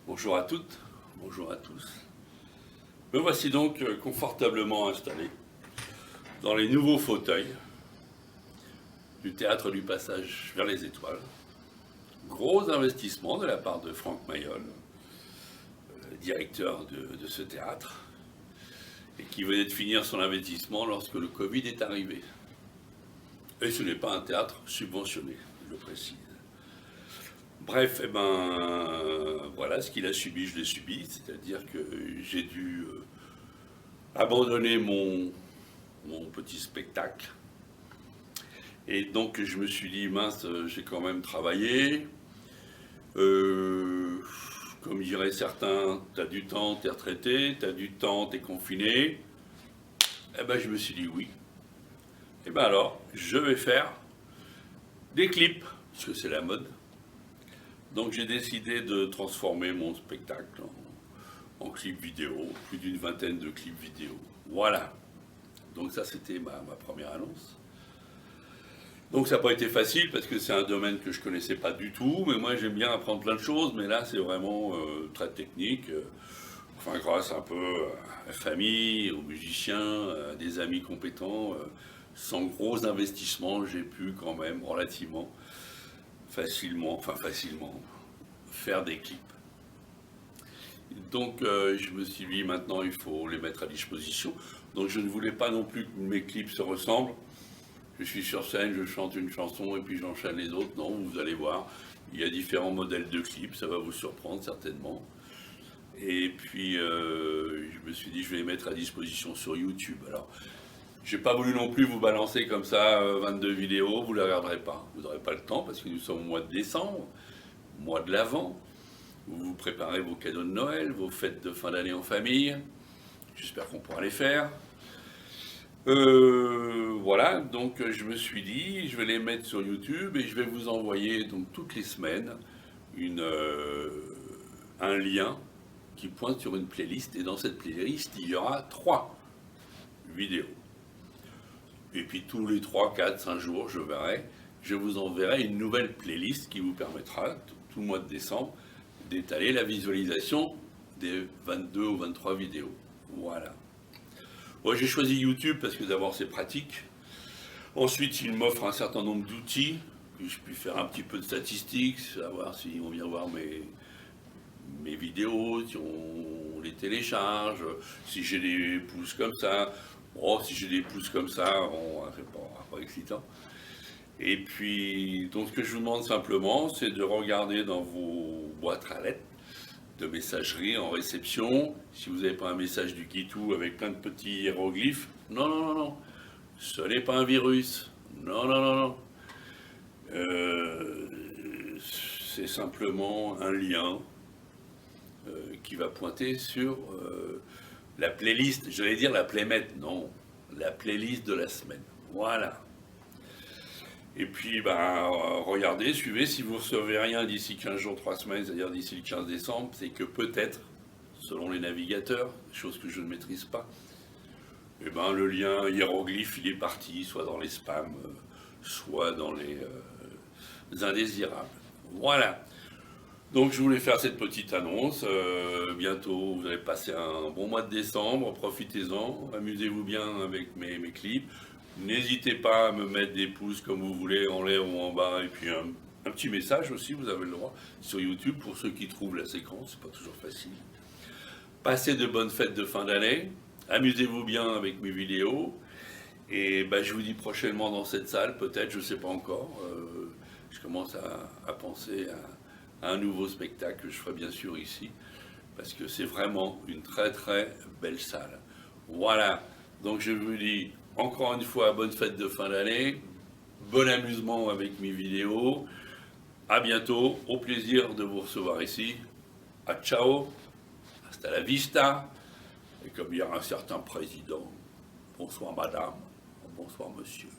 Bonjour à toutes, bonjour à tous. Me voici donc confortablement installé dans les nouveaux fauteuils du théâtre du Passage vers les Étoiles. Gros investissement de la part de Franck Mayol, directeur de ce théâtre, et qui venait de finir son investissement lorsque le Covid est arrivé. Et ce n'est pas un théâtre subventionné, je le précise. Bref, voilà, ce qu'il a subi, je l'ai subi, c'est-à-dire que j'ai dû abandonner mon petit spectacle. Et donc je me suis dit, mince, j'ai quand même travaillé. Comme diraient certains, t'as du temps, t'es retraité, t'as du temps, t'es confiné. Je me suis dit oui. Alors, je vais faire des clips, parce que c'est la mode. Donc j'ai décidé de transformer mon spectacle en clip vidéo, plus d'une vingtaine de clips vidéo. Voilà. Donc ça c'était ma première annonce. Donc ça n'a pas été facile parce que c'est un domaine que je ne connaissais pas du tout, mais moi j'aime bien apprendre plein de choses, mais là c'est vraiment très technique. Enfin grâce un peu à la famille, aux musiciens, à des amis compétents, sans gros investissements, j'ai pu quand même relativement facilement, faire des clips. Donc je me suis dit maintenant il faut les mettre à disposition. Donc je ne voulais pas non plus que mes clips se ressemblent. Je suis sur scène, je chante une chanson et puis j'enchaîne les autres. Non, vous allez voir, il y a différents modèles de clips, ça va vous surprendre certainement. Et puis je me suis dit je vais les mettre à disposition sur YouTube. Alors j'ai pas voulu non plus vous balancer comme ça 22 vidéos, vous ne les regarderez pas. Vous n'aurez pas le temps parce que nous sommes au mois de décembre, mois de l'Avent. Vous préparez vos cadeaux de Noël, vos fêtes de fin d'année en famille. J'espère qu'on pourra les faire. Voilà, donc je me suis dit, je vais les mettre sur YouTube et je vais vous envoyer donc toutes les semaines un lien qui pointe sur une playlist. Et dans cette playlist, il y aura 3 vidéos. Et puis tous les 3, 4, 5 jours, je vous enverrai une nouvelle playlist qui vous permettra, tout le mois de décembre, d'étaler la visualisation des 22 ou 23 vidéos. Voilà. Moi, j'ai choisi YouTube parce que d'abord c'est pratique. Ensuite, il m'offre un certain nombre d'outils, que je puis faire un petit peu de statistiques, savoir si on vient voir mes vidéos, si on les télécharge, si j'ai des pouces comme ça. Oh, si j'ai des pouces comme ça, c'est pas excitant. Et puis, donc ce que je vous demande simplement, c'est de regarder dans vos boîtes à lettres de messagerie en réception. Si vous n'avez pas un message du Kitou avec plein de petits hiéroglyphes, non, ce n'est pas un virus. Non. C'est simplement un lien qui va pointer sur la playlist, j'allais dire la playmate, non, la playlist de la semaine. Voilà. Et puis, regardez, suivez, si vous ne recevez rien d'ici 15 jours, 3 semaines, c'est-à-dire d'ici le 15 décembre, c'est que peut-être, selon les navigateurs, chose que je ne maîtrise pas, le lien hiéroglyphe, il est parti, soit dans les spams, soit dans les indésirables. Voilà. Donc je voulais faire cette petite annonce. Bientôt, vous allez passer un bon mois de décembre, profitez-en, amusez-vous bien avec mes clips. N'hésitez pas à me mettre des pouces comme vous voulez, en l'air ou en bas, et puis un petit message aussi, vous avez le droit, sur YouTube, pour ceux qui trouvent la séquence, c'est pas toujours facile. Passez de bonnes fêtes de fin d'année, amusez-vous bien avec mes vidéos, et je vous dis prochainement dans cette salle, peut-être, je ne sais pas encore, je commence à penser à un nouveau spectacle que je ferai bien sûr ici, parce que c'est vraiment une très très belle salle. Voilà, donc je vous dis encore une fois bonne fête de fin d'année, bon amusement avec mes vidéos, à bientôt, au plaisir de vous recevoir ici, à ciao, hasta la vista, et comme il y a un certain président, bonsoir madame, bonsoir monsieur.